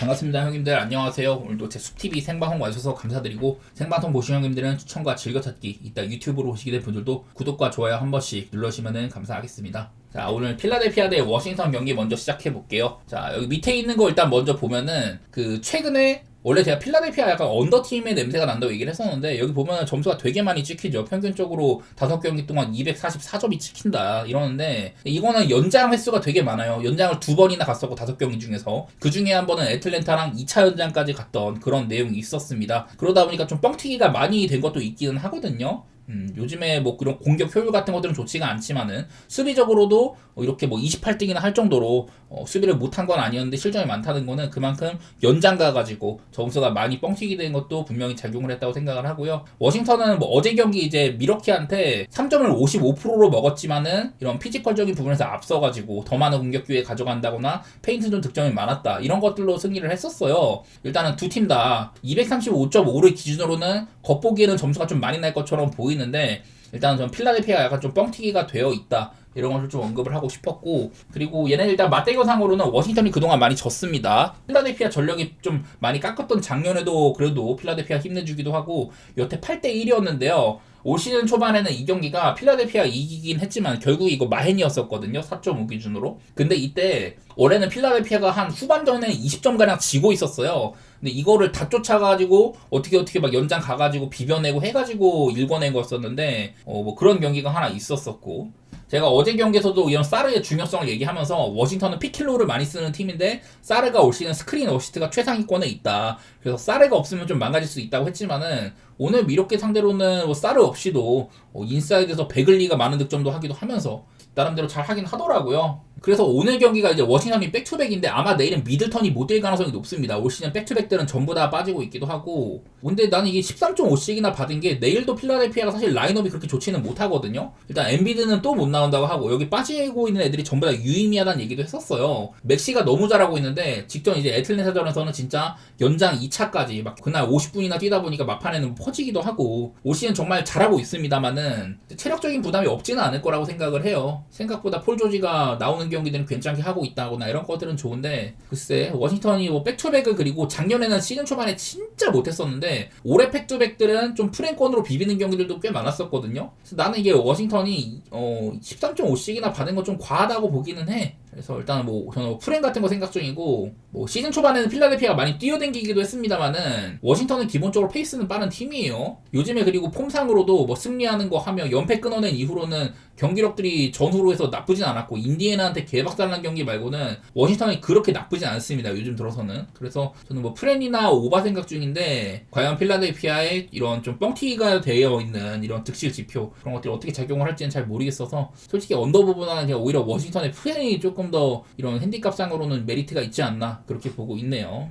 반갑습니다 형님들. 안녕하세요. 오늘도 제 숲TV 생방송 와주셔서 감사드리고, 생방송 보신 형님들은 추천과 즐겨찾기, 이따 유튜브로 보시게 된 분들도 구독과 좋아요 한 번씩 눌러주시면 감사하겠습니다. 자, 오늘 필라델피아 대 워싱턴 경기 먼저 시작해 볼게요. 자, 여기 밑에 있는 거 일단 먼저 보면은 최근에 원래 제가 필라델피아 약간 언더팀의 냄새가 난다고 얘기를 했었는데, 여기 보면 점수가 되게 많이 찍히죠. 평균적으로 5경기 동안 244점이 찍힌다 이러는데, 이거는 연장 횟수가 되게 많아요. 연장을 2번이나 갔었고 5경기 중에서 그 중에 한 번은 애틀랜타랑 2차 연장까지 갔던 그런 내용이 있었습니다. 그러다 보니까 좀 뻥튀기가 많이 된 것도 있기는 하거든요. 요즘에 뭐 그런 공격 효율 같은 것들은 좋지가 않지만은 수비적으로도 이렇게 뭐 28등이나 할 정도로 수비를 못한 건 아니었는데 실점이 많다는 거는 그만큼 연장 가가지고 점수가 많이 뻥튀기 된 것도 분명히 작용을 했다고 생각을 하고요. 워싱턴은 뭐 어제 경기 이제 미러키한테 3점을 55%로 먹었지만은 이런 피지컬적인 부분에서 앞서가지고 더 많은 공격 기회 가져간다거나 페인트존 득점이 많았다 이런 것들로 승리를 했었어요. 일단은 두 팀 다 235.5를 기준으로는 겉보기에는 점수가 좀 많이 날 것처럼 보이는데, 일단은 전 필라델피아가 약간 좀 뻥튀기가 되어 있다 이런 것을 좀 언급을 하고 싶었고, 그리고 얘네들 일단 맞대결상으로는 워싱턴이 그동안 많이 졌습니다. 필라델피아 전력이 좀 많이 깎았던 작년에도 그래도 필라델피아 힘내주기도 하고 여태 8대1이었는데요. 올 시즌 초반에는 이 경기가 필라델피아 이기긴 했지만 결국 이거 마헨이었었거든요. 4.5 기준으로. 근데 이때 올해는 필라델피아가 한 후반전에 20점가량 지고 있었어요. 근데 이거를 다 쫓아가지고 어떻게 막 연장 가가지고 비벼내고 해가지고 일궈낸 거였었는데, 뭐 그런 경기가 하나 있었었고, 제가 어제 경기에서도 이런 사르의 중요성을 얘기하면서 워싱턴은 피킬로를 많이 쓰는 팀인데 사르가 올 시즌 스크린 어시스트가 최상위권에 있다. 그래서 사르가 없으면 좀 망가질 수 있다고 했지만은 오늘 미러키 상대로는 뭐 사르 없이도 인사이드에서 베글리가 많은 득점도 하기도 하면서 나름대로 잘 하긴 하더라고요. 그래서 오늘 경기가 이제 워싱턴이 백투백인데 아마 내일은 미들턴이 못 뛸 가능성이 높습니다. 올 시즌 백투백들은 전부 다 빠지고 있기도 하고. 근데 나는 이게 13.5씩이나 받은 게, 내일도 필라델피아가 사실 라인업이 그렇게 좋지는 못하거든요. 일단 엠비드는 또 못 나온다고 하고, 여기 빠지고 있는 애들이 전부 다 유의미하다는 얘기도 했었어요. 맥시가 너무 잘하고 있는데 직전 이제 애틀랜타전에서는 진짜 연장 2차까지 막 그날 50분이나 뛰다 보니까 막판에는 퍼지기도 하고, 올 시즌 정말 잘하고 있습니다만은 체력적인 부담이 없지는 않을 거라고 생각을 해요. 생각보다 폴 조지가 나오는 경기들은 괜찮게 하고 있다거나 이런 것들은 좋은데, 글쎄 워싱턴이 뭐 백투백을, 그리고 작년에는 시즌 초반에 진짜 못했었는데 올해 백투백들은 좀 프랭권으로 비비는 경기들도 꽤 많았었거든요. 그래서 나는 이게 워싱턴이 13.5씩이나 받은 건 좀 과하다고 보기는 해. 그래서 일단 뭐 저는 프랭 같은 거 생각 중이고, 뭐 시즌 초반에는 필라델피아가 많이 뛰어댕기기도 했습니다만은 워싱턴은 기본적으로 페이스는 빠른 팀이에요. 요즘에 그리고 폼상으로도 뭐 승리하는 거 하며 연패 끊어낸 이후로는 경기력들이 전후로 해서 나쁘진 않았고, 인디애나한테 개박살난 경기 말고는 워싱턴이 그렇게 나쁘진 않습니다. 요즘 들어서는. 그래서 저는 뭐 프렌이나 오바 생각 중인데, 과연 필라델피아의 이런 좀 뻥튀기가 되어 있는 이런 득실 지표 그런 것들이 어떻게 작용을 할지는 잘 모르겠어서, 솔직히 언더부보다는 그냥 오히려 워싱턴의 프렌이 조금 더 이런 핸디값상으로는 메리트가 있지 않나 그렇게 보고 있네요.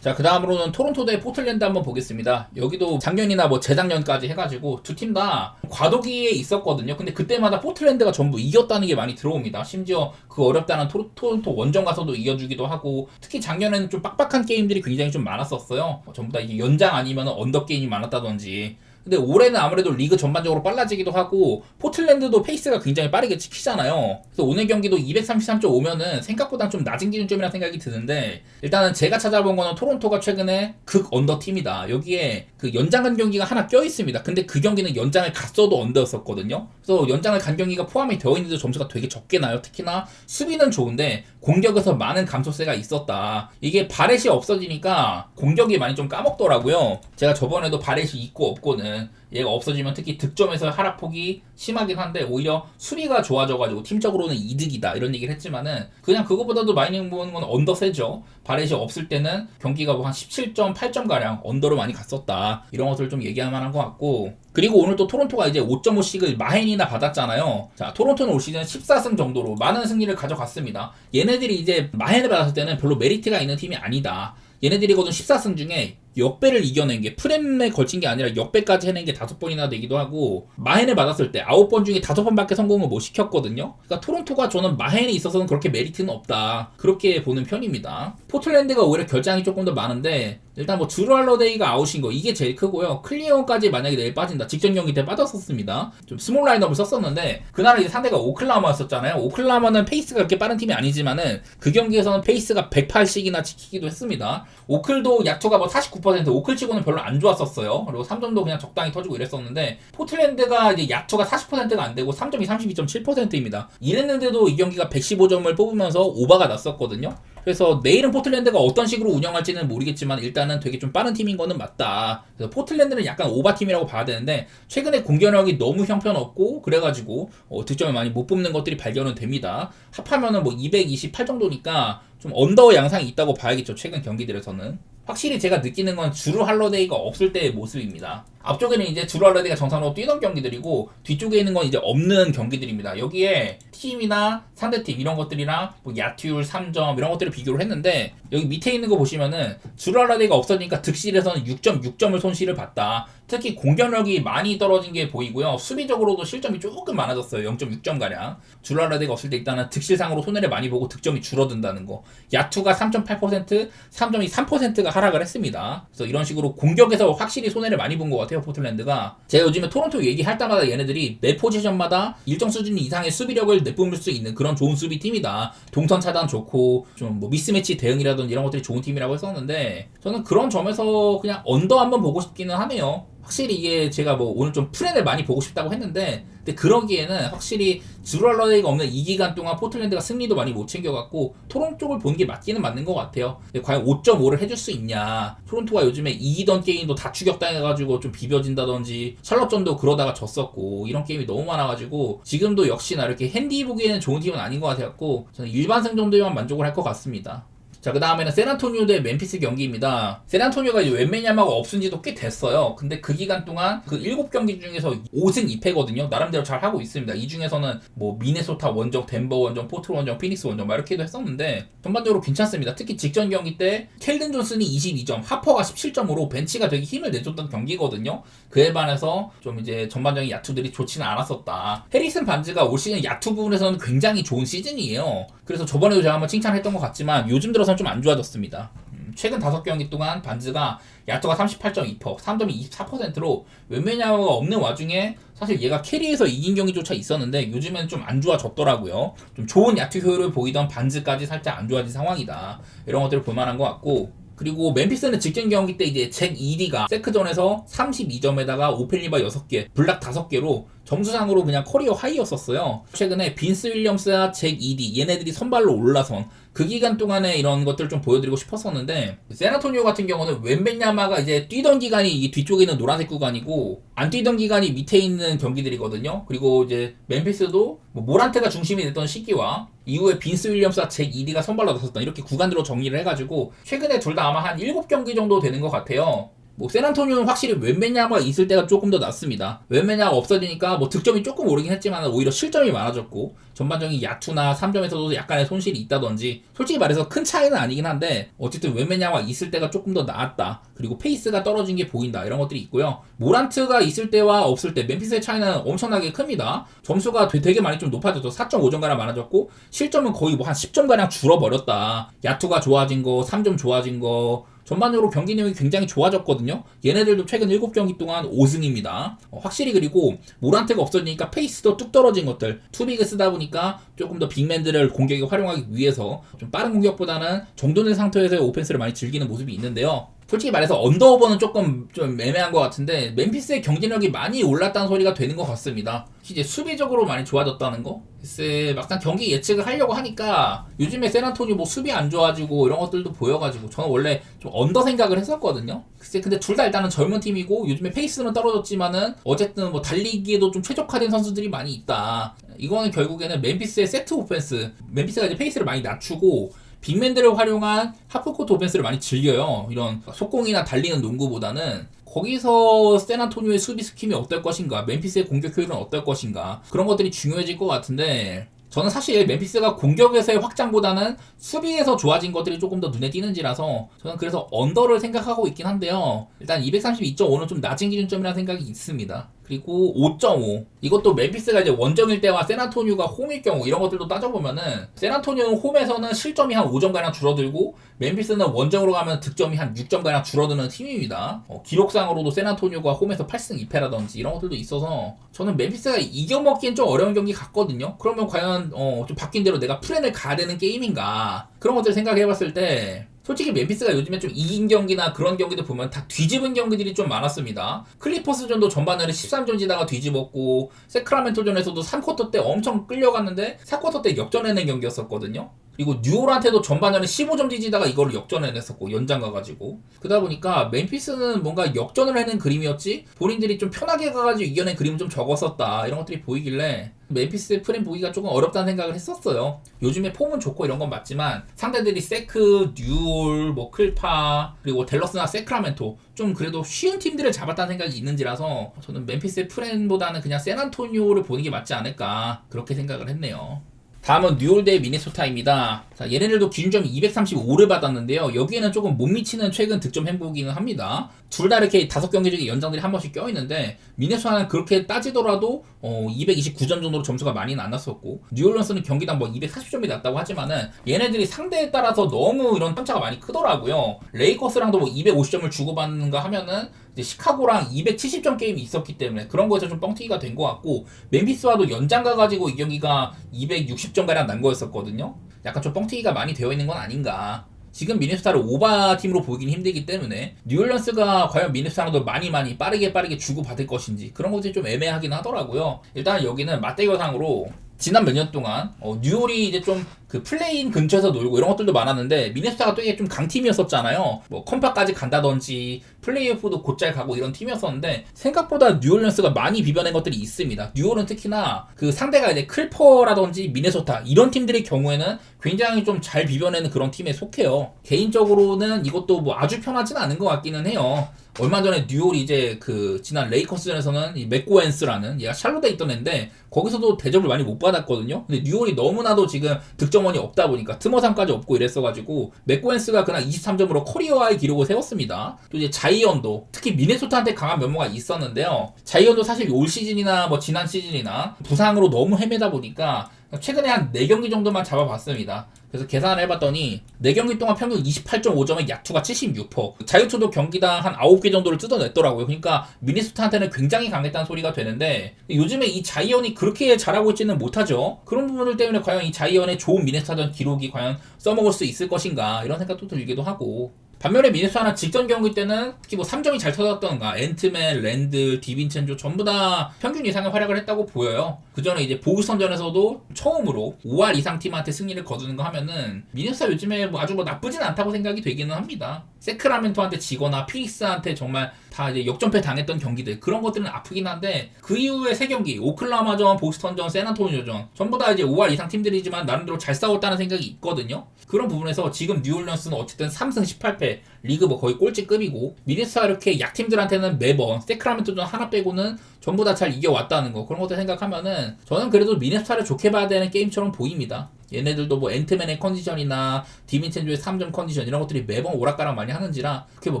자, 그 다음으로는 토론토 대 포틀랜드 한번 보겠습니다. 여기도 작년이나 뭐 재작년까지 해가지고 두 팀 다 과도기에 있었거든요. 근데 그때마다 포틀랜드가 전부 이겼다는 게 많이 들어옵니다. 심지어 그 어렵다는 토론토 원정 가서도 이겨주기도 하고, 특히 작년에는 좀 빡빡한 게임들이 굉장히 좀 많았었어요. 전부 다 이게 연장 아니면 언더 게임이 많았다든지. 근데 올해는 아무래도 리그 전반적으로 빨라지기도 하고 포틀랜드도 페이스가 굉장히 빠르게 찍히잖아요. 그래서 오늘 경기도 233.5면은 생각보다 좀 낮은 기준점이라 생각이 드는데, 일단은 제가 찾아본 거는 토론토가 최근에 극 언더 팀이다. 여기에 그 연장간 경기가 하나 껴 있습니다. 근데 그 경기는 연장을 갔어도 언더였었거든요. 그래서 연장을 간 경기가 포함이 되어 있는데 점수가 되게 적게 나요. 특히나 수비는 좋은데 공격에서 많은 감소세가 있었다. 이게 바렛이 없어지니까 공격이 많이 좀 까먹더라고요. 제가 저번에도 바렛이 있고 없고는 얘가 없어지면 특히 득점에서 하락폭이 심하긴 한데 오히려 수비가 좋아져가지고 팀적으로는 이득이다 이런 얘기를 했지만은, 그냥 그거보다도 많이 보는 건 언더세죠. 바렛이 없을 때는 경기가 뭐 한 17점, 8점 가량 언더로 많이 갔었다 이런 것들을 좀 얘기할 만한 것 같고, 그리고 오늘 또 토론토가 이제 5.5씩을 마헨이나 받았잖아요. 자, 토론토는 올 시즌 14승 정도로 많은 승리를 가져갔습니다. 얘네들이 이제 마헨을 받았을 때는 별로 메리트가 있는 팀이 아니다. 얘네들이 거둔 14승 중에 역배를 이겨낸 게 프렘에 걸친 게 아니라 역배까지 해낸 게 5번이나 되기도 하고 마헨을 받았을 때 9번 중에 5번밖에 성공을 못 시켰거든요. 그러니까 토론토가 저는 마헨에 있어서는 그렇게 메리트는 없다 그렇게 보는 편입니다. 포틀랜드가 오히려 결장이 조금 더 많은데 일단 뭐 주루 할러데이가 아웃인 거 이게 제일 크고요. 클리어까지 만약에 내일 빠진다. 직전 경기 때 빠졌었습니다. 좀 스몰 라인업을 썼었는데 그날은 이제 상대가 오클라호마였었잖아요. 오클라호마는 페이스가 그렇게 빠른 팀이 아니지만은 그 경기에서는 페이스가 108씩이나 지키기도 했습니다. 오클도 약투가 뭐 49%, 오클치고는 별로 안 좋았었어요. 그리고 3점도 그냥 적당히 터지고 이랬었는데 포틀랜드가 이제 약투가 40%가 안 되고 3점이 32.7%입니다. 이랬는데도 이 경기가 115점을 뽑으면서 오버가 났었거든요. 그래서 내일은 포틀랜드가 어떤 식으로 운영할지는 모르겠지만 일단은 되게 좀 빠른 팀인 거는 맞다. 그래서 포틀랜드는 약간 오바팀이라고 봐야 되는데 최근에 공격력이 너무 형편없고 그래가지고 득점을 많이 못 뽑는 것들이 발견은 됩니다. 합하면은 뭐 228 정도니까 좀 언더 양상이 있다고 봐야겠죠. 최근 경기들에서는. 확실히 제가 느끼는 건 주루 할러데이가 없을 때의 모습입니다. 앞쪽에는 이제 주루 할러데이가 정상으로 뛰던 경기들이고 뒤쪽에 있는 건 이제 없는 경기들입니다. 여기에 팀이나 상대팀 이런 것들이랑 뭐 야투율 3점 이런 것들을 비교를 했는데 여기 밑에 있는 거 보시면은 주루 할러데이가 없어지니까 득실에서는 6.6점을 손실을 봤다. 특히 공격력이 많이 떨어진 게 보이고요. 수비적으로도 실점이 조금 많아졌어요. 0.6점 가량. 주루 할러데이가 없을 때 일단은 득실상으로 손해를 많이 보고 득점이 줄어든다는 거. 야투가 3.8%, 3점이 3%가 하락을 했습니다. 그래서 이런 식으로 공격에서 확실히 손해를 많이 본 것 같아요. 포틀랜드가. 제가 요즘에 토론토 얘기할 때마다 얘네들이 매 포지션마다 일정 수준 이상의 수비력을 내뿜을 수 있는 그런 좋은 수비팀이다. 동선 차단 좋고 좀 뭐 미스매치 대응이라든지 이런 것들이 좋은 팀이라고 했었는데 저는 그런 점에서 그냥 언더 한번 보고 싶기는 하네요. 확실히 이게 제가 뭐 오늘 좀 프렌을 많이 보고 싶다고 했는데 근데 그러기에는 확실히 주루 할러데이가 없는 이 기간 동안 포틀랜드가 승리도 많이 못 챙겨갔고 토론토 쪽을 보는 게 맞기는 맞는 것 같아요. 근데 과연 5.5를 해줄 수 있냐. 토론토가 요즘에 이기던 게임도 다 추격당해가지고 좀 비벼진다든지 샬럿전도 그러다가 졌었고 이런 게임이 너무 많아가지고 지금도 역시나 이렇게 핸디 보기에는 좋은 팀은 아닌 것 같아갖고 저는 일반승 정도에만 만족을 할 것 같습니다. 자, 그 다음에는 샌안토니오 대 멤피스 경기입니다. 샌안토니오가 이제 웬메냐마가 없은 지도 꽤 됐어요. 근데 그 기간 동안 그 7경기 중에서 5승 2패거든요. 나름대로 잘 하고 있습니다. 이 중에서는 뭐 미네소타 원정, 덴버 원정, 포트 원정, 피닉스 원정 막 이렇게도 했었는데 전반적으로 괜찮습니다. 특히 직전 경기 때 켈든 존슨이 22점, 하퍼가 17점으로 벤치가 되게 힘을 내줬던 경기거든요. 그에 반해서 좀 이제 전반적인 야투들이 좋지는 않았었다. 해리슨 반즈가 올 시즌 야투 부분에서는 굉장히 좋은 시즌이에요. 그래서 저번에도 제가 한번 칭찬했던 것 같지만 요즘 들어서는 좀 안 좋아졌습니다. 최근 5경기 동안 반즈가 야투가 38.2%, 3점이 24%로 웬메냐마가 없는 와중에 사실 얘가 캐리에서 이긴 경기조차 있었는데 요즘엔 좀 안 좋아졌더라고요. 좀 좋은 야투 효율을 보이던 반즈까지 살짝 안 좋아진 상황이다. 이런 것들을 볼만한 것 같고 그리고 멤피스는 직전 경기 때 이제 잭 이디가 세크전에서 32점에다가 오펠리바 6개, 블락 5개로 점수상으로 그냥 커리어 하이였었어요. 최근에 빈스 윌리엄스와 잭 이디 얘네들이 선발로 올라선 그 기간 동안에 이런 것들을 좀 보여드리고 싶었었는데 샌안토니오 같은 경우는 웬벤야마가 이제 뛰던 기간이 이 뒤쪽에 있는 노란색 구간이고 안 뛰던 기간이 밑에 있는 경기들이거든요. 그리고 이제 멤피스도 뭐 모란트가 중심이 됐던 시기와 이후에 빈스 윌리엄스와 잭 이디가 선발로 나섰던 이렇게 구간으로 정리를 해가지고 최근에 둘 다 아마 한 7경기 정도 되는 것 같아요. 뭐 샌안토니오는 확실히 웬메냐마가 있을 때가 조금 더 낫습니다. 웬메냐가 없어지니까 뭐 득점이 조금 오르긴 했지만 오히려 실점이 많아졌고 전반적인 야투나 3점에서도 약간의 손실이 있다든지 솔직히 말해서 큰 차이는 아니긴 한데 어쨌든 웬메냐가 있을 때가 조금 더 나았다. 그리고 페이스가 떨어진 게 보인다. 이런 것들이 있고요. 모란트가 있을 때와 없을 때 멤피스의 차이는 엄청나게 큽니다. 점수가 되게 많이 좀 높아졌죠. 4.5점가량 많아졌고 실점은 거의 뭐 한 10점가량 줄어버렸다. 야투가 좋아진 거, 3점 좋아진 거 전반적으로 경기 내용이 굉장히 좋아졌거든요. 얘네들도 최근 7경기 동안 5승입니다. 확실히 그리고 모란트가 없어지니까 페이스도 뚝 떨어진 것들 투빅을 쓰다 보니까 조금 더 빅맨들을 공격에 활용하기 위해서 좀 빠른 공격보다는 정돈된 상태에서의 오펜스를 많이 즐기는 모습이 있는데요. 솔직히 말해서 언더오버는 조금 좀 애매한 것 같은데 멤피스의 경쟁력이 많이 올랐다는 소리가 되는 것 같습니다. 이제 수비적으로 많이 좋아졌다는 거? 글쎄 막상 경기 예측을 하려고 하니까 요즘에 샌안토니오 뭐 수비 안 좋아지고 이런 것들도 보여가지고 저는 원래 좀 언더 생각을 했었거든요. 글쎄 근데 둘 다 일단은 젊은 팀이고 요즘에 페이스는 떨어졌지만은 어쨌든 뭐 달리기에도 좀 최적화된 선수들이 많이 있다. 이거는 결국에는 멤피스의 세트 오펜스 멤피스가 이제 페이스를 많이 낮추고 빅맨들을 활용한 하프코트 오펜스를 많이 즐겨요. 이런 속공이나 달리는 농구보다는 거기서 샌안토니오의 수비 스킴이 어떨 것인가 멤피스의 공격 효율은 어떨 것인가 그런 것들이 중요해질 것 같은데 저는 사실 멤피스가 공격에서의 확장보다는 수비에서 좋아진 것들이 조금 더 눈에 띄는지라서 저는 그래서 언더를 생각하고 있긴 한데요. 일단 232.5는 좀 낮은 기준점이라는 생각이 있습니다. 그리고 5.5 이것도 멤피스가 이제 원정일 때와 샌안토니오가 홈일 경우 이런 것들도 따져보면은 샌안토니오는 홈에서는 실점이 한 5점가량 줄어들고 멤피스는 원정으로 가면 득점이 한 6점가량 줄어드는 팀입니다. 기록상으로도 샌안토니오가 홈에서 8승 2패라든지 이런 것들도 있어서 저는 멤피스가 이겨먹기엔 좀 어려운 경기 같거든요. 그러면 과연 좀 바뀐 대로 내가 플랜을 가야 되는 게임인가 그런 것들 생각해봤을 때 솔직히 멤피스가 요즘에 좀 이긴 경기나 그런 경기들 보면 다 뒤집은 경기들이 좀 많았습니다. 클리퍼스전도 전반전에 13점 지다가 뒤집었고 세크라멘토전에서도 3쿼터 때 엄청 끌려갔는데 4쿼터 때 역전해낸 경기였었거든요. 그리고 뉴올한테도 전반전에 15점 뒤지다가 이거를 역전해냈었고 연장 가가지고 그러다 보니까 멤피스는 뭔가 역전을 해낸 그림이었지 본인들이 좀 편하게 가가지고 이겨낸 그림은 좀 적었었다 이런 것들이 보이길래 멤피스의 프레임 보기가 조금 어렵다는 생각을 했었어요. 요즘에 폼은 좋고 이런 건 맞지만 상대들이 세크, 뉴올, 클파 그리고 댈러스나 세크라멘토 좀 그래도 쉬운 팀들을 잡았다는 생각이 있는지라서 저는 멤피스의 프레임보다는 그냥 샌안토니오를 보는 게 맞지 않을까 그렇게 생각을 했네요. 다음은 뉴올 대 미네소타입니다. 자, 얘네들도 기준점이 235를 받았는데요. 여기에는 조금 못 미치는 최근 득점 행보기는 합니다. 둘 다 이렇게 5경기 중에 연장들이 한 번씩 껴있는데 미네소타는 그렇게 따지더라도 229점 정도로 점수가 많이는 안 났었고 뉴올런스는 경기당 240점이 났다고 하지만은 얘네들이 상대에 따라서 너무 이런 편차가 많이 크더라고요. 레이커스랑도 250점을 주고받는가 하면은 이제 시카고랑 270점 게임이 있었기 때문에 그런 거에서 좀 뻥튀기가 된 것 같고 멤피스와도 연장 가가지고 이 경기가 260점가량 난 거였었거든요. 약간 좀 뻥튀기가 많이 되어 있는 건 아닌가. 지금 미네소타를 오바 팀으로 보이긴 힘들기 때문에 뉴올런스가 과연 미네소타랑도 많이 빠르게 주고받을 것인지 그런 것들이 좀 애매하긴 하더라고요. 일단 여기는 맞대결상으로 지난 몇 년 동안 뉴올이 이제 좀 그 플레인 근처에서 놀고 이런 것들도 많았는데 미네소타가 되게 좀 강팀이었었잖아요. 컴파까지 간다든지 플레이오프도 곧잘 가고 이런 팀이었었는데 생각보다 뉴올런스가 많이 비벼낸 것들이 있습니다. 뉴올은 특히나 그 상대가 이제 클퍼라든지 미네소타 이런 팀들의 경우에는 굉장히 좀 잘 비벼내는 그런 팀에 속해요. 개인적으로는 이것도 아주 편하진 않은 것 같기는 해요. 얼마 전에 뉴올이 이제 그 지난 레이커스전에서는 이 맥고엔스라는 얘가 샬롯에 있던 애인데 거기서도 대접을 많이 못 받았거든요. 근데 뉴올이 너무나도 지금 득점원이 없다 보니까 트머상까지 없고 이랬어가지고 맥고엔스가 그날 23점으로 커리어하이 기록을 세웠습니다. 또 이제 자이언도 특히 미네소타한테 강한 면모가 있었는데요. 자이언도 사실 올 시즌이나 지난 시즌이나 부상으로 너무 헤매다 보니까 최근에 한 4경기 정도만 잡아봤습니다. 그래서 계산을 해봤더니 4경기 동안 평균 28.5점에 야투가 76%, 자유투도 경기당 한 9개 정도를 뜯어냈더라고요. 그러니까 미네소타한테는 굉장히 강했다는 소리가 되는데 요즘에 이 자이언이 그렇게 잘하고 있지는 못하죠. 그런 부분들 때문에 과연 이 자이언의 좋은 미네소타전 기록이 과연 써먹을 수 있을 것인가 이런 생각도 들기도 하고 반면에 미네소타는 직전 경기 때는 특히 3점이 잘 터졌던가 앤트맨, 랜드, 디빈첸조 전부 다 평균 이상의 활약을 했다고 보여요. 그 전에 이제 보스턴전에서도 처음으로 5할 이상 팀한테 승리를 거두는 거 하면은 미네소타 요즘에 아주 나쁘진 않다고 생각이 되기는 합니다. 세크라멘토한테 지거나 피닉스한테 정말 다 이제 역전패 당했던 경기들 그런 것들은 아프긴 한데 그 이후에 3경기 오클라호마전, 보스턴전, 샌안토니오전 전부 다 이제 5할 이상 팀들이지만 나름대로 잘 싸웠다는 생각이 있거든요. 그런 부분에서 지금 뉴올런스는 어쨌든 3승 18패 리그 거의 꼴찌급이고 미네소타 이렇게 약팀들한테는 매번 세크라멘토전 하나 빼고는 전부 다 잘 이겨왔다는 거 그런 것들 생각하면은 저는 그래도 미네소타를 좋게 봐야 되는 게임처럼 보입니다. 얘네들도 앤트맨의 컨디션이나 디민첸조의 3점 컨디션 이런 것들이 매번 오락가락 많이 하는지라 그렇게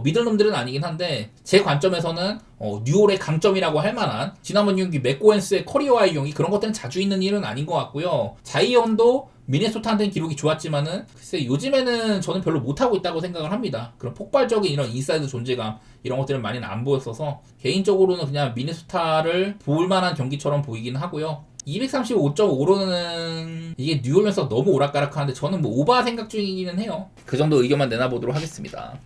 믿을 놈들은 아니긴 한데 제 관점에서는 뉴올의 강점이라고 할 만한 지난번 경기 맥고엔스의 커리어하이 경기 그런 것들은 자주 있는 일은 아닌 것 같고요. 자이언도 미네소타한테는 기록이 좋았지만은 글쎄 요즘에는 저는 별로 못하고 있다고 생각을 합니다. 그런 폭발적인 이런 인사이드 존재감 이런 것들은 많이는 안 보였어서 개인적으로는 그냥 미네소타를 볼만한 경기처럼 보이긴 하고요. 235.5로는 이게 뉴올런스가 너무 오락가락하는데 저는 오바 생각 중이기는 해요. 그 정도 의견만 내놔보도록 하겠습니다.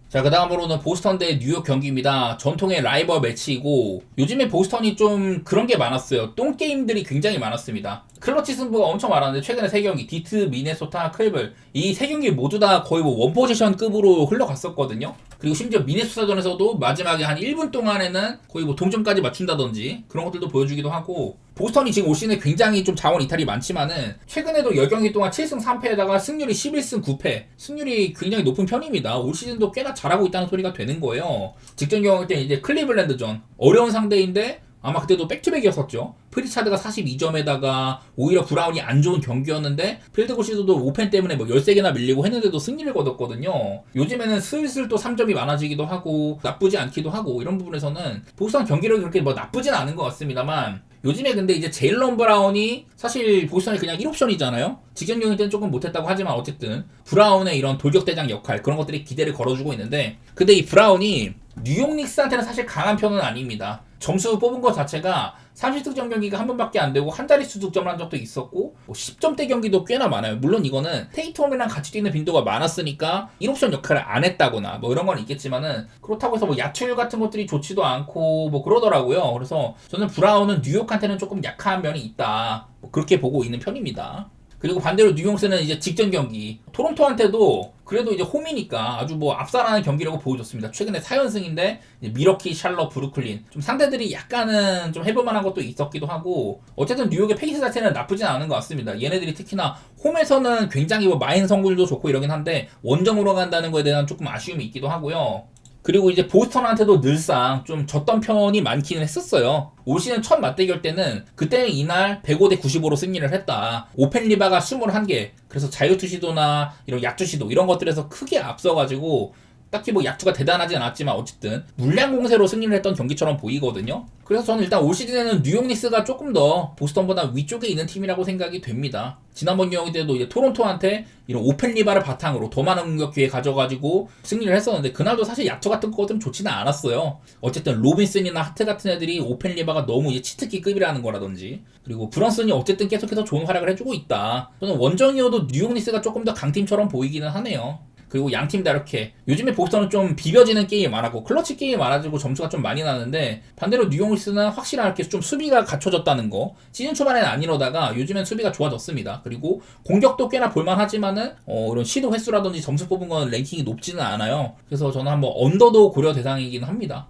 자, 그 다음으로는 보스턴 대 뉴욕 경기입니다. 전통의 라이벌 매치이고 요즘에 보스턴이 좀 그런 게 많았어요. 똥게임들이 굉장히 많았습니다. 클러치 승부가 엄청 많았는데 최근에 3경기 디트, 미네소타, 클블 이 3경기 모두 다 거의 원포지션급으로 흘러갔었거든요. 그리고 심지어 미네소타전에서도 마지막에 한 1분 동안에는 거의 동점까지 맞춘다든지 그런 것들도 보여주기도 하고 보스턴이 지금 올 시즌에 굉장히 좀 자원 이탈이 많지만은 최근에도 10경기 동안 7승 3패에다가 승률이 11승 9패 승률이 굉장히 높은 편입니다. 올 시즌도 꽤나 잘하고 있다는 소리가 되는 거예요. 직전 경기 때 이제 클리블랜드전 어려운 상대인데 아마 그때도 백투백이었었죠. 프리차드가 42점에다가 오히려 브라운이 안 좋은 경기였는데 필드골 시도도 오펜 때문에 뭐 13개나 밀리고 했는데도 승리를 거뒀거든요. 요즘에는 슬슬 또 3점이 많아지기도 하고 나쁘지 않기도 하고 이런 부분에서는 보스턴 경기력이 그렇게 뭐 나쁘진 않은 것 같습니다만 요즘에 근데 이제 제일런 브라운이 사실 보스턴이 그냥 1옵션이잖아요. 직전 경기 때는 조금 못했다고 하지만 어쨌든 브라운의 이런 돌격대장 역할 그런 것들이 기대를 걸어주고 있는데 근데 이 브라운이 뉴욕 닉스한테는 사실 강한 편은 아닙니다. 점수 뽑은 것 자체가 30득점 경기가 한 번밖에 안 되고 한 자릿수 득점을 한 적도 있었고 10점대 경기도 꽤나 많아요. 물론 이거는 테이텀이랑 같이 뛰는 빈도가 많았으니까 1옵션 역할을 안 했다거나 뭐 이런 건 있겠지만은 그렇다고 해서 뭐 야투율 같은 것들이 좋지도 않고 뭐 그러더라고요. 그래서 저는 브라운은 뉴욕한테는 조금 약한 면이 있다. 뭐 그렇게 보고 있는 편입니다. 그리고 반대로 뉴욕스는 이제 직전 경기 토론토한테도 그래도 이제 홈이니까 아주 뭐 압살하는 경기라고 보여줬습니다. 최근에 4연승인데 미러키, 샬럿, 브루클린 좀 상대들이 약간은 좀 해볼만한 것도 있었기도 하고 어쨌든 뉴욕의 페이스 자체는 나쁘진 않은 것 같습니다. 얘네들이 특히나 홈에서는 굉장히 뭐 마인 성공률도 좋고 이러긴 한데 원정으로 간다는 거에 대한 조금 아쉬움이 있기도 하고요. 그리고 이제 보스턴한테도 늘상 좀 졌던 편이 많기는 했었어요. 올 시즌 첫 맞대결 때는 그때는 이날 105대 95로 승리를 했다. 오펜 리바가 21개. 그래서 자유투 시도나 이런 야투 시도 이런 것들에서 크게 앞서가지고 딱히 뭐 야투가 대단하진 않았지만 어쨌든 물량 공세로 승리를 했던 경기처럼 보이거든요. 그래서 저는 일단 올 시즌에는 뉴욕 닉스가 조금 더 보스턴보다 위쪽에 있는 팀이라고 생각이 됩니다. 지난번 경기 때도 이제 토론토한테 이런 오펜 리바를 바탕으로 더 많은 공격 기회 가져가지고 승리를 했었는데 그날도 사실 야투 같은 것들은 좋지는 않았어요. 어쨌든 로빈슨이나 하트 같은 애들이 오펜 리바가 너무 이제 치트키급이라는 거라든지 그리고 브런슨이 어쨌든 계속해서 좋은 활약을 해주고 있다. 저는 원정이어도 뉴욕 닉스가 조금 더 강팀처럼 보이기는 하네요. 그리고 양팀 다 이렇게 요즘에 보스턴은 좀 비벼지는 게임이 많았고 클러치 게임이 많아지고 점수가 좀 많이 나는데 반대로 뉴욕 닉스는 확실하게 좀 수비가 갖춰졌다는 거 시즌 초반에는 안 이러다가 요즘엔 수비가 좋아졌습니다. 그리고 공격도 꽤나 볼만하지만은 이런 시도 횟수라든지 점수 뽑은 건 랭킹이 높지는 않아요. 그래서 저는 한번 언더도 고려 대상이긴 합니다.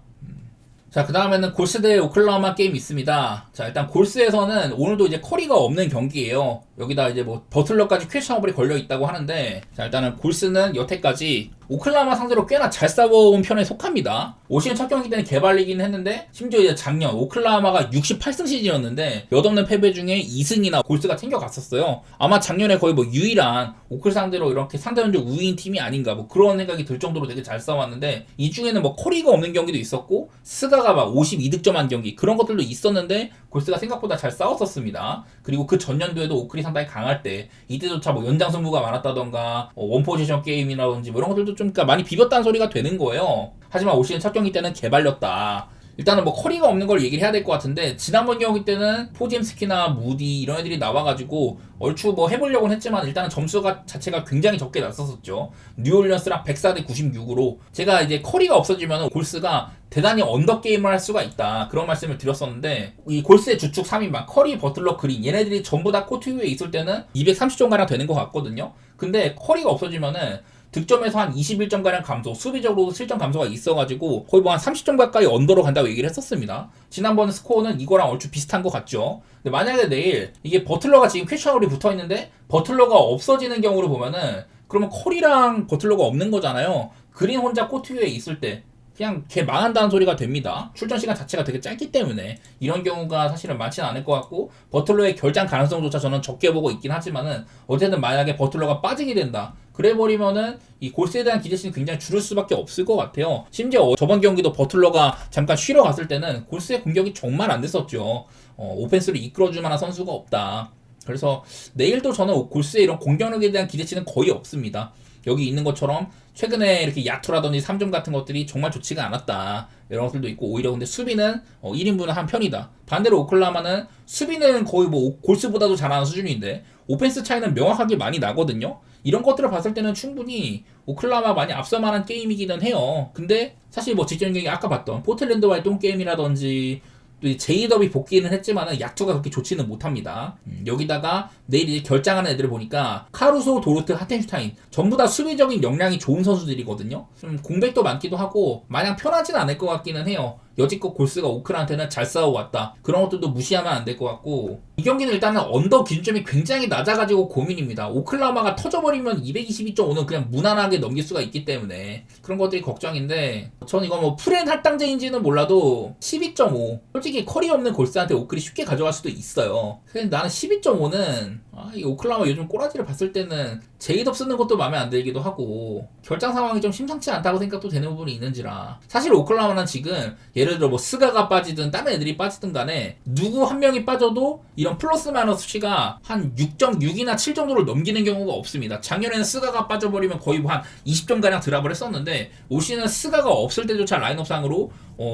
자, 그 다음에는 골스 대 오클라호마 게임 있습니다. 자, 일단 골스에서는 오늘도 이제 커리가 없는 경기예요. 여기다 이제 뭐 버틀러까지 퀘스천업이 걸려 있다고 하는데, 자, 일단은 골스는 여태까지 오클라호마 상대로 꽤나 잘 싸워온 편에 속합니다. 올 시즌 첫 경기 때는 개발리긴 했는데 심지어 이제 작년 오클라호마가 68승 시즌이었는데 엿없는 패배 중에 2승이나 골스가 챙겨갔었어요. 아마 작년에 거의 뭐 유일한 오클 상대로 이렇게 상대전적 우위인 팀이 아닌가 뭐 그런 생각이 들 정도로 되게 잘 싸웠는데 이 중에는 뭐 커리가 없는 경기도 있었고 스가가 막 52득점한 경기 그런 것들도 있었는데 골스가 생각보다 잘 싸웠었습니다. 그리고 그 전년도에도 오클이 상당히 강할 때 이때조차 뭐 연장 승부가 많았다던가 원포지션 게임이라든지 뭐 이런 것들도 좀 그러니까 많이 비볐다는 소리가 되는 거예요. 하지만 올 시즌 첫 경기 때는 개발렸다. 일단은 뭐 커리가 없는 걸 얘기를 해야 될 것 같은데 지난번 경기 때는 포지엠스키나 무디 이런 애들이 나와가지고 얼추 뭐 해보려고는 했지만 일단은 점수가 자체가 굉장히 적게 났었었죠. 뉴올리언스랑 104대 96으로 제가 이제 커리가 없어지면 골스가 대단히 언더게임을 할 수가 있다 그런 말씀을 드렸었는데 이 골스의 주축 3인방 커리, 버틀러, 그린 얘네들이 전부 다 코트 위에 있을 때는 230점가량 되는 것 같거든요. 근데 커리가 없어지면은 득점에서 한 21점가량 감소, 수비적으로도 7점 감소가 있어가지고 거의 뭐 한 30점 가까이 언더로 간다고 얘기를 했었습니다. 지난번 스코어는 이거랑 얼추 비슷한 것 같죠. 근데 만약에 내일 이게 버틀러가 지금 퀘셔널이 붙어있는데 버틀러가 없어지는 경우를 보면은 그러면 커리랑 버틀러가 없는 거잖아요. 그린 혼자 코트 위에 있을 때 그냥 걔 망한다는 소리가 됩니다. 출전 시간 자체가 되게 짧기 때문에 이런 경우가 사실은 많지는 않을 것 같고 버틀러의 결장 가능성조차 저는 적게 보고 있긴 하지만은 어쨌든 만약에 버틀러가 빠지게 된다 그래버리면은 이 골스에 대한 기대치는 굉장히 줄을 수밖에 없을 것 같아요. 심지어 저번 경기도 버틀러가 잠깐 쉬러 갔을 때는 골스의 공격이 정말 안 됐었죠. 오펜스를 이끌어줄 만한 선수가 없다. 그래서 내일도 저는 골스의 이런 공격력에 대한 기대치는 거의 없습니다. 여기 있는 것처럼 최근에 이렇게 야투라든지 3점 같은 것들이 정말 좋지가 않았다. 이런 것들도 있고 오히려 근데 수비는 1인분을 한 편이다. 반대로 오클라호마는 수비는 거의 뭐 골스보다도 잘하는 수준인데 오펜스 차이는 명확하게 많이 나거든요. 이런 것들을 봤을 때는 충분히 오클라호마 많이 앞서만한 게임이기는 해요. 근데 사실 뭐 직전 경기 아까 봤던 포틀랜드와의 똥게임이라든지 또 제이더비 복귀는 했지만은 약투가 그렇게 좋지는 못합니다. 여기다가 내일 이제 결장하는 애들을 보니까 카루소, 도르트, 하텐슈타인 전부 다 수비적인 역량이 좋은 선수들이거든요. 좀 공백도 많기도 하고 마냥 편하진 않을 것 같기는 해요. 여지껏 골스가 오클라한테는 잘 싸워왔다. 그런 것들도 무시하면 안 될 것 같고, 이 경기는 일단은 언더 기준점이 굉장히 낮아가지고 고민입니다. 오클라호마가 터져버리면 222.5는 그냥 무난하게 넘길 수가 있기 때문에 그런 것들이 걱정인데, 전 이거 뭐 프렌 할당제인지는 몰라도 12.5 솔직히 커리 없는 골스한테 오클이 쉽게 가져갈 수도 있어요. 근데 나는 12.5는 이 오클라호마 요즘 꼬라지를 봤을 때는 제이덥 쓰는 것도 마음에 안 들기도 하고 결장 상황이 좀 심상치 않다고 생각도 되는 부분이 있는지라, 사실 오클라호마는 지금 예를 들어 뭐 스가가 빠지든 다른 애들이 빠지든 간에 누구 한 명이 빠져도 이런 플러스 마이너스 수치가 한 6.6이나 7 정도를 넘기는 경우가 없습니다. 작년에는 스가가 빠져버리면 거의 뭐 한 20점 가량 드랍을 했었는데 올 시즌은 스가가 없을 때조차 라인업상으로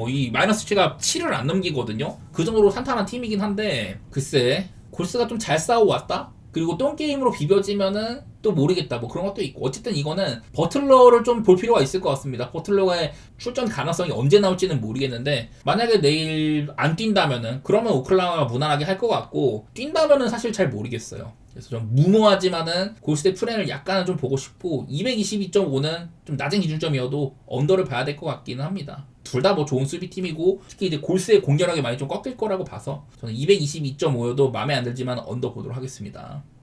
이 마이너스 수치가 7을 안 넘기거든요. 그 정도로 탄탄한 팀이긴 한데, 글쎄 골스가 좀 잘 싸워왔다? 그리고 똥게임으로 비벼지면은 또 모르겠다, 뭐 그런 것도 있고. 어쨌든 이거는 버틀러를 좀 볼 필요가 있을 것 같습니다. 버틀러의 출전 가능성이 언제 나올지는 모르겠는데, 만약에 내일 안 뛴다면은 그러면 오클라호마가 무난하게 할 것 같고, 뛴다면은 사실 잘 모르겠어요. 그래서 좀 무모하지만은 골스대 프렌을 약간은 좀 보고 싶고, 222.5는 좀 낮은 기준점이어도 언더를 봐야 될 것 같기는 합니다. 둘 다 뭐 좋은 수비팀이고, 특히 이제 골스의 공격력이 많이 좀 꺾일 거라고 봐서 저는 222.5여도 마음에 안 들지만 언더 보도록 하겠습니다.